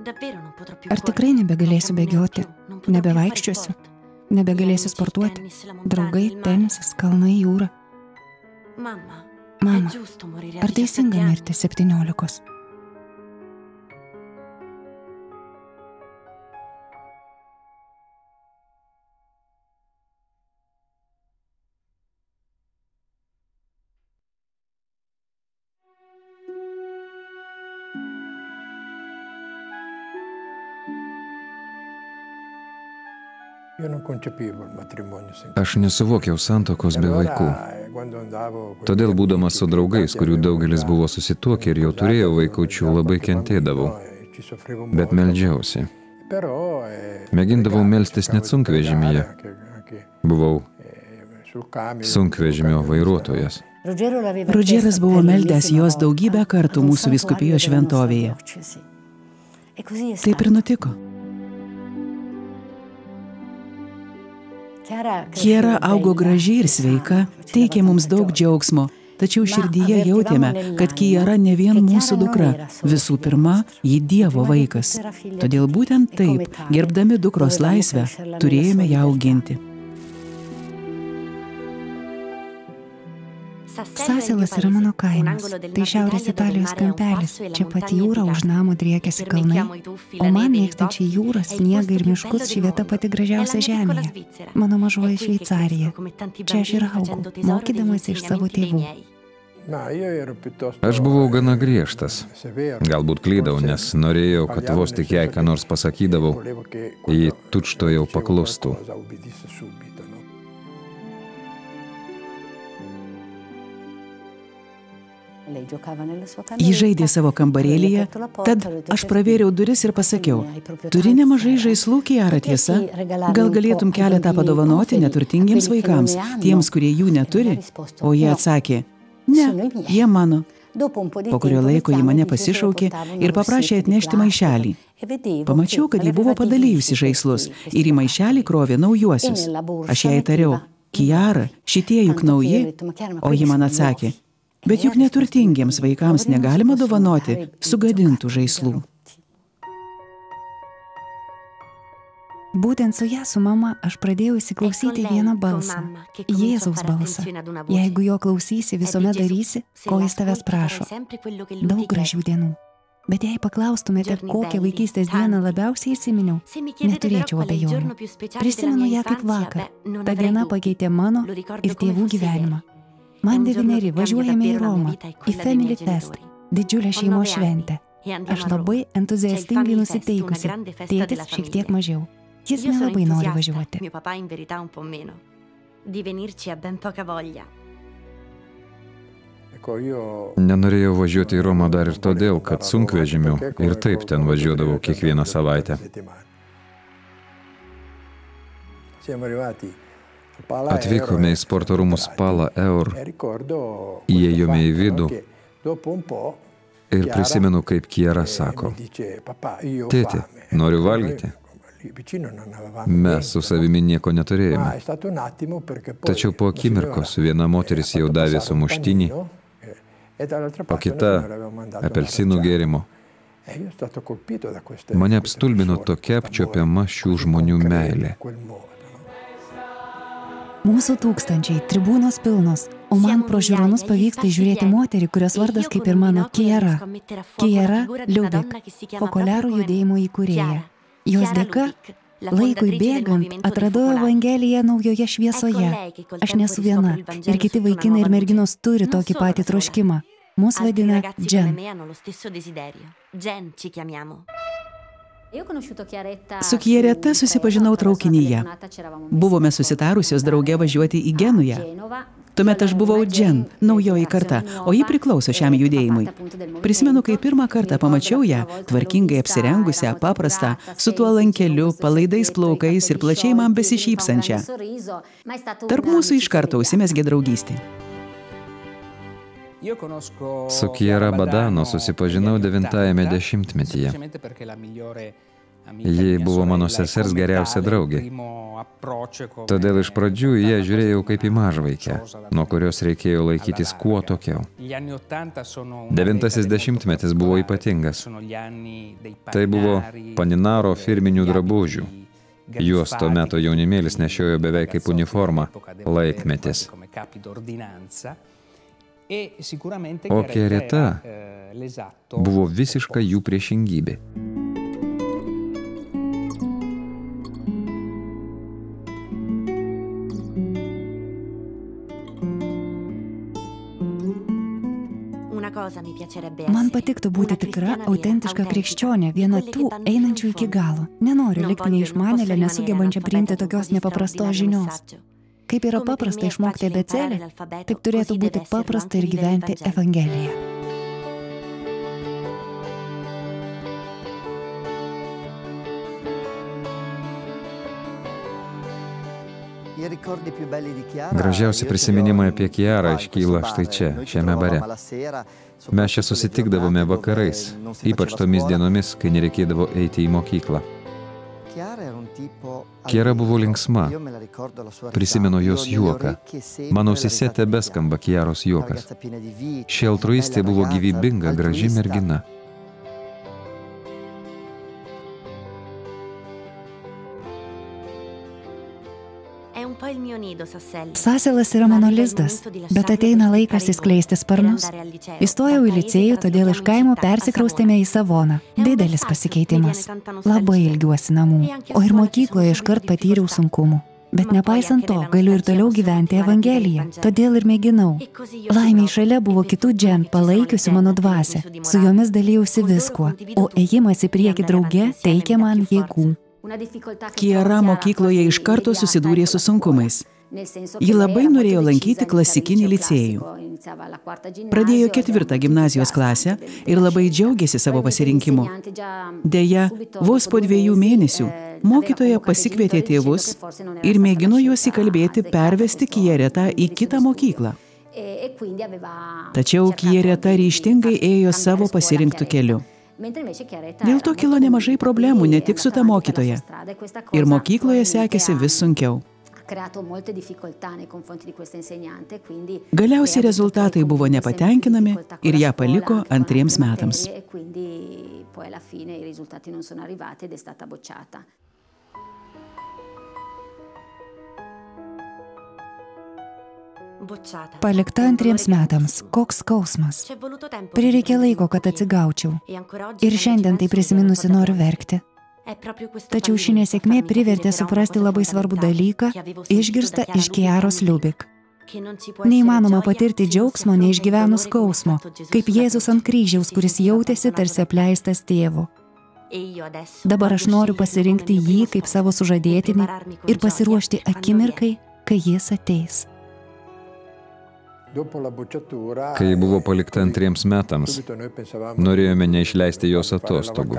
Ar tikrai nebegalėsiu bėgioti, nebevaikščiosiu, nebegalėsiu sportuoti, draugai, tenisas, kalnai, jūra? Mama, ar teisinga mirti 17? Aš nesuvokiau santuokos be vaikų. Todėl, būdamas su draugais, kurių daugelis buvo susituokę ir jau turėjo vaikučių, labai kentėdavau. Bet meldžiausi. Mėgindavau melstis net sunkvežimyje. Buvau sunkvežimio vairuotojas. Rodžeras buvo meldęs jos daugybę kartų mūsų vyskupijos šventovėje. Taip ir nutiko. Kiera augo graži ir sveika, teikė mums daug džiaugsmo, tačiau širdyje jautėme, kad Kiera ne vien mūsų dukra, visų pirma, ji Dievo vaikas. Todėl būtent taip, gerbdami dukros laisvę, turėjome ją auginti. Saselas yra mano kaimas, tai šiaurės Italijos kampelis, čia pat jūra, už namo driekiasi kalnai, o man mėgstančiai jūrą, sniegą ir miškus ši vieta pati gražiausia žemėje. Mano mažoji Šveicarija. Čia aš ir augau, mokydamasi iš savo tėvų. Aš buvau gana griežtas. Galbūt klydau, nes norėjau, kad vos tik jai ką nors pasakydavau, ji tučtuojau paklustų. Ji žaidė savo kambarėlyje, tad aš pravėriau duris ir pasakiau, turi nemažai žaislų, Kiara, tiesa? Gal galėtum keletą padovanoti neturtingiems vaikams, tiems, kurie jų neturi? O jie atsakė, ne, jie mano. Po kurio laiko ji mane pasišaukė ir paprašė atnešti maišelį. Pamačiau, kad ji buvo padalijusi žaislus ir į maišelį krovė naujuosius. Aš jai tariau, Kiara, šitie juk nauji, o ji man atsakė, bet juk neturtingiems vaikams negalima dovanoti sugadintų žaislų. Būtent su ją, su mama, aš pradėjau įsiklausyti vieną balsą. Jėzaus balsą. Jeigu jo klausysi, visuomet darysi, ko jis tavęs prašo. Daug gražių dienų. Bet jei paklaustumėte, kokią vaikystės dieną labiausiai įsiminiau, neturėčiau abejonių. Prisimenu ją kaip vakar. Ta diena pakeitė mano ir tėvų gyvenimą. Man 9, važiuojame į Romą, į Family Fest, didžiulę šeimos šventę. Aš labai entuziastingai nusiteikusi, tėtis šiek tiek mažiau. Jis nelabai nori važiuoti. Nenorėjau važiuoti į Romą dar ir todėl, kad sunkvežimiu ir taip ten važiuodavau kiekvieną savaitę. Atvykome į sporto rūmus Pala Eur, įėjome į vidų ir prisimenu, kaip Kiera sako, tėti, noriu valgyti. Mes su savimi nieko neturėjome. Tačiau po akimirkos viena moteris jau davė sumuštinį, o kita apelsinų gėrimo. Mane apstulbino tokia apčiuopiama šių žmonių meilė. Mūsų tūkstančiai, tribūnos pilnos, o man pro žiūronus pavyksta žiūrėti moterį, kurios vardas kaip ir mano Kiera. Kiera Liubik, Fokolerų judėjimo įkūrėja. Jos dėka, laikui bėgant, atradau Evangeliją naujoje šviesoje. Aš nesu viena, ir kiti vaikinai ir merginos turi tokį patį troškimą. Mus vadina Džen. Su Kiereta susipažinau traukinyje. Buvome susitarusios drauge važiuoti į Genują. Tuomet aš buvau Džen, naujoji karta, o ji priklauso šiam judėjimui. Prisimenu, kai pirmą kartą pamačiau ją, tvarkingai apsirengusią, paprastą, su tuo lankeliu, palaidais plaukais ir plačiai man besišypsančią. Tarp mūsų iš karto užsimezgė draugystė. Su Kiera Badano susipažinau 9-ame dešimtmetyje. Ji buvo mano sesers geriausia draugė. Todėl iš pradžių ją žiūrėjau kaip į mažvaikę, nuo kurios reikėjo laikytis kuo tokiau. 90-asis dešimtmetis buvo ypatingas. Tai buvo Paninaro firminių drabužių. Juos to meto jaunimėlis nešiojo beveik kaip uniformą, laikmetis. O Chiaretta buvo visiška jų priešingybė. Man patiktų būti tikra, autentiška krikščionė, viena tų einančių iki galo. Nenoriu likti neišmanėlę, nesugebančią priimti tokios nepaprastos žinios. Kaip yra paprasta išmokti abėcėlę, taip turėtų būti paprasta ir gyventi Evangeliją. Gražiausi prisiminimai apie Chiarą iškyla štai čia, šiame bare. Mes čia susitikdavome vakarais, ypač tomis dienomis, kai nereikėdavo eiti į mokyklą. Chiara buvo linksma. Prisimenu jos juoką. Mano ausyse tebeskamba Chiaros juokas. Ši altruistė buvo gyvybinga, graži mergina. Saselas yra mano lizdas, bet ateina laikas išskleisti sparnus. Įstojau į licėjų, todėl iš kaimo persikraustėme į Savoną. Didelis pasikeitimas. Labai ilgiuosi namų, o ir mokykloje iškart patyriau sunkumų. Bet nepaisant to, galiu ir toliau gyventi Evangeliją, todėl ir mėginau. Laimiai šalia buvo kitų džen, palaikiusių mano dvasią. Su jomis dalijausi viskuo, o ėjimas į priekį drauge teikė man jėgų. Chiara mokykloje iš karto susidūrė su sunkumais. Ji labai norėjo lankyti klasikinį licėjų. Pradėjo 4. gimnazijos klasę ir labai džiaugiasi savo pasirinkimu. Deja, vos po 2 mėnesių mokytoja pasikvietė tėvus ir mėgino juos įkalbėti pervesti Chiaretą į kitą mokyklą. Tačiau Chiaretta ryžtingai ėjo savo pasirinktų keliu. Dėl to kilo nemažai problemų ne tik su ta mokytoja. Ir mokykloje sekėsi vis sunkiau. Galiausiai rezultatai buvo nepatenkinami ir ją paliko 2 metams. Palikta 2 metams. Koks skausmas. Prireikė laiko, kad atsigaučiau. Ir šiandien tai prisiminusi noriu verkti. Tačiau ši nesėkmė privertė suprasti labai svarbų dalyką, išgirstą iš Chiaros Liubik. Neįmanoma patirti džiaugsmo, neišgyvenus skausmo, kaip Jėzus ant kryžiaus, kuris jautėsi tarsi apleistas tėvo. Dabar aš noriu pasirinkti jį kaip savo sužadėtinį ir pasiruošti akimirkai, kai jis ateis. Kai buvo palikta 2 metams, norėjome neišleisti jos atostogų.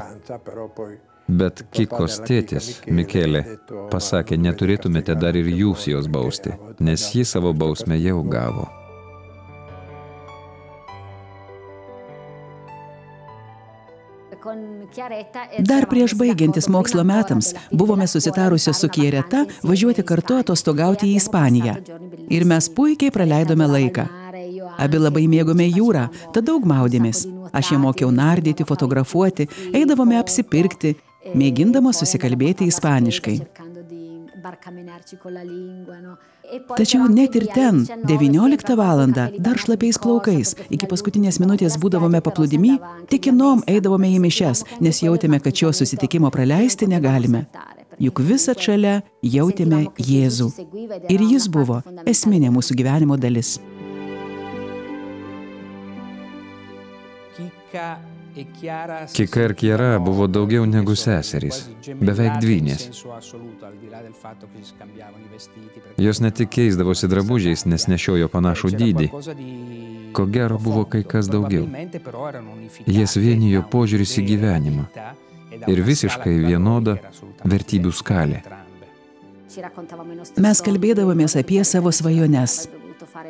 Bet Kikos tėtis, Mikelė, pasakė, neturėtumėte dar ir jūs jos bausti, nes ji savo bausmę jau gavo. Dar prieš baigiantis mokslo metams buvome susitarusios su Chiaretta važiuoti kartu atostogauti į Ispaniją. Ir mes puikiai praleidome laiką. Abi labai mėgome jūrą, tad daug maudėmės. Aš ją mokiau nardyti, fotografuoti, eidavome apsipirkti, mėgindamos susikalbėti ispaniškai. Tačiau net ir ten, 19 valandą, dar šlapiais plaukais, iki paskutinės minutės būdavome paplūdimy, tikinom eidavome į mišias, nes jautėme, kad šio susitikimo praleisti negalime. Juk visad šalia jautėme Jėzų. Ir jis buvo esminė mūsų gyvenimo dalis. Kika ir Chiara buvo daugiau negu seserys, beveik dvynės. Jos ne tik keisdavosi drabužiais, nes nešiojo panašų dydį. Ko gero buvo kai kas daugiau. Jas vienijo požiūris į gyvenimą ir visiškai vienoda vertybių skalė. Mes kalbėdavomės apie savo svajones.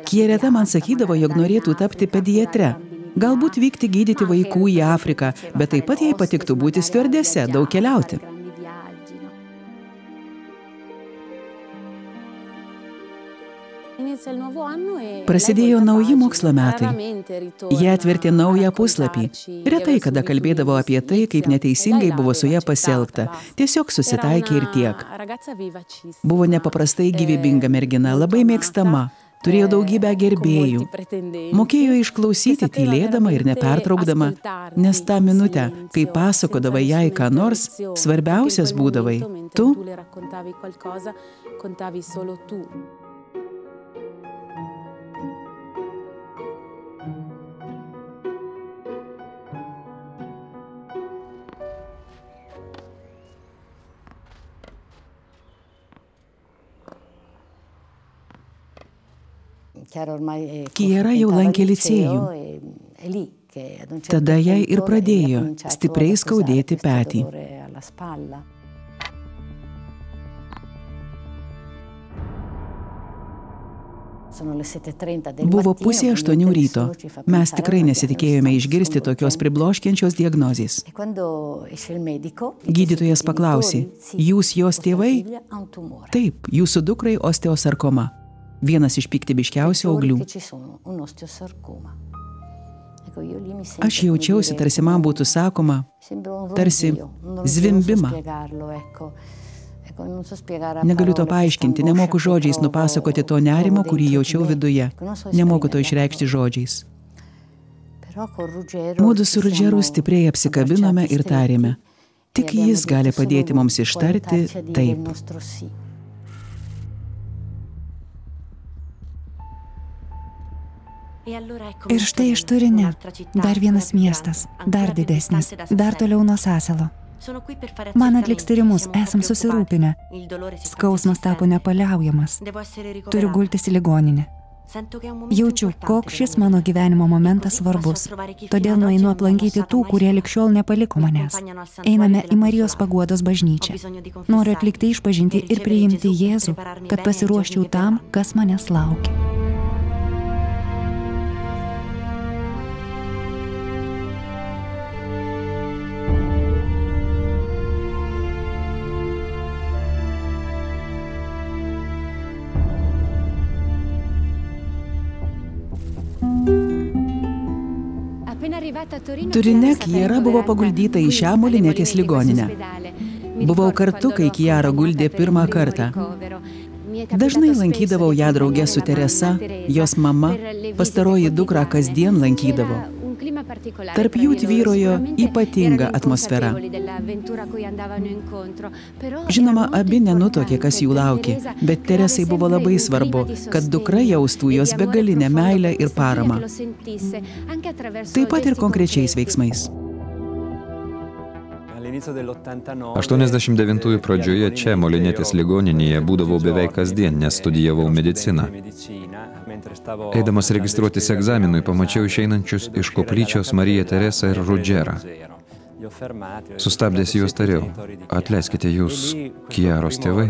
Chiaretta man sakydavo, jog norėtų tapti pediatre. Galbūt vykti gydyti vaikų į Afriką, bet taip pat jai patiktų būti stiuardese, daug keliauti. Prasidėjo nauji mokslo metai. Jie atvertė naują puslapį. Retai kada kalbėdavo apie tai, kaip neteisingai buvo su ja pasielgta. Tiesiog susitaikė ir tiek. Buvo nepaprastai gyvybinga mergina, labai mėgstama. Turėjo daugybę gerbėjų. Mokėjo išklausyti tylėdama ir nepertraukdama, nes tą minutę, kai pasakodavai jai ką nors, svarbiausias būdavai tu. Kiera jau lankė licėjų. Tada jai ir pradėjo stipriai skaudėti petį. Buvo 7:30 ryto. Mes tikrai nesitikėjome išgirsti tokios pribloškiančios diagnozės. Gydytojas paklausė, jūs jos tėvai? Taip, jūsų dukrai osteosarkoma. Vienas iš piktybiškiausių auglių. Aš jaučiausi, tarsi man būtų sakoma, tarsi zvimbimą. Negaliu to paaiškinti, nemoku žodžiais nupasakoti to nerimo, kurį jaučiau viduje. Nemoku to išreikšti žodžiais. Mudu su Rudžeru stipriai apsikabinome ir tarėme. Tik jis gali padėti mums ištarti taip. Ir štai iš Turine, dar vienas miestas, dar didesnis, dar toliau nuo Saselo. Man atliks tyrimus, esam susirūpinę. Skausmas tapo nepaliaujamas. Turiu gultis į ligoninę. Jaučiu, koks šis mano gyvenimo momentas svarbus. Todėl nueinu aplankyti tų, kurie lig šiol nepaliko manęs. Einame į Marijos paguodos bažnyčią. Noriu atlikti išpažintį ir priimti Jėzų, kad pasiruoščiau tam, kas manęs laukia. Turine Kiera buvo paguldyta į šią Molinetės ligoninę. Buvau kartu, kai Kiera guldė pirmą kartą. Dažnai lankydavau ją drauge su Teresa, jos mama, pastaroji dukra kasdien lankydavo. Tarp jų tvyrojo ypatinga atmosfera. Žinoma, abi nenutuokė, kas jų laukė, bet Teresai buvo labai svarbu, kad dukra jaustų jos begalinę meilę ir paramą. Taip pat ir konkrečiais veiksmais. 89 pradžioje čia Molinetės ligoninėje būdavau beveik kasdien, nes studijavau mediciną. Eidamas registruotis egzaminui, pamačiau išeinančius iš koplyčios Mariją Teresą ir Rudžerą. Sustabdęs juos tariau, atleiskite jūs, Kieros tėvai.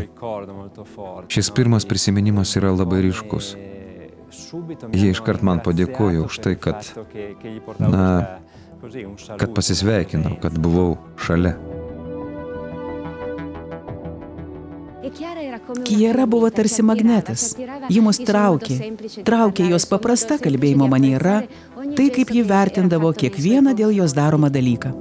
Šis pirmas prisiminimas yra labai ryškus. Jie iškart man padėkojo už tai, kad pasisveikinau, kad buvau šalia. Kiera buvo tarsi magnetas. Ji mus traukė jos paprasta kalbėjimo maniera, tai kaip ji vertindavo kiekvieną dėl jos daromą dalyką.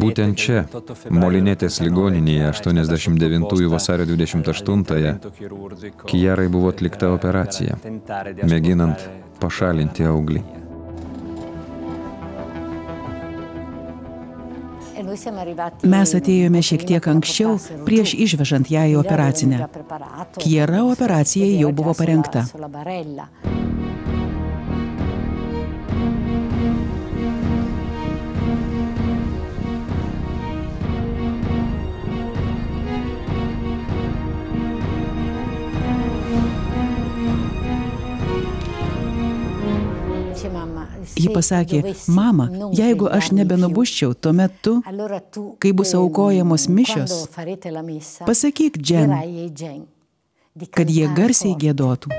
Būtent čia, Molinetės ligoninėje 89 vasario 28-ąją, Kierai buvo atlikta operacija, mėginant pašalinti auglį. Mes atėjome šiek tiek anksčiau, prieš išvežant ją į operacinę. Kiera operacijai jau buvo parengta. Ji pasakė, mama, jeigu aš nebenubusčiau, tuomet tu, kai bus aukojamos mišios, pasakyk Jen, kad jie garsiai giedotų.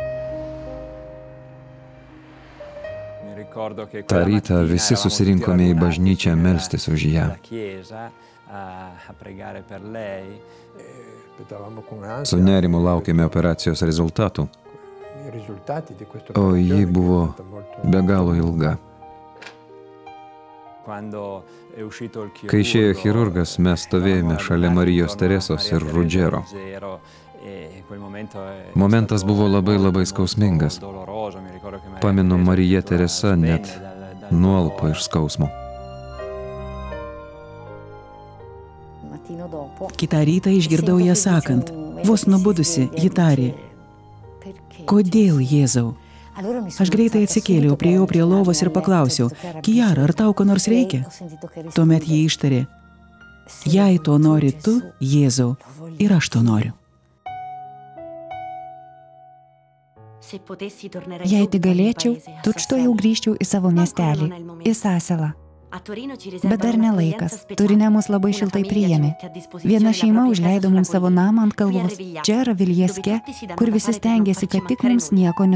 Ta rytą visi susirinkome į bažnyčią melstis už ją. Su nerimu laukėme operacijos rezultatų, o ji buvo be galo ilga. Kai išėjo chirurgas, mes stovėjome šalia Marijos Teresos ir Rudžero. Momentas buvo labai skausmingas. Pamenu, Marija Teresa net nualpo iš skausmo. Kitą rytą išgirdau ją sakant, vos nubudusi, ji tarė, kodėl, Jėzau? Aš greitai atsikėliau, priėjau prie lovos ir paklausiau, Kiara, ar tau ko nors reikia? Tuomet ji ištarė, jei to nori tu, Jėzau, ir aš to noriu. Jei tik galėčiau, tučtuojau grįžčiau į savo miestelį, į Saselą. Bet dar ne laikas. Turine mus labai šiltai priėmė. Viena šeima užleido mums savo namą ant kalvos, čia Raviljeske, kur visi stengiasi, kad tik mums nieko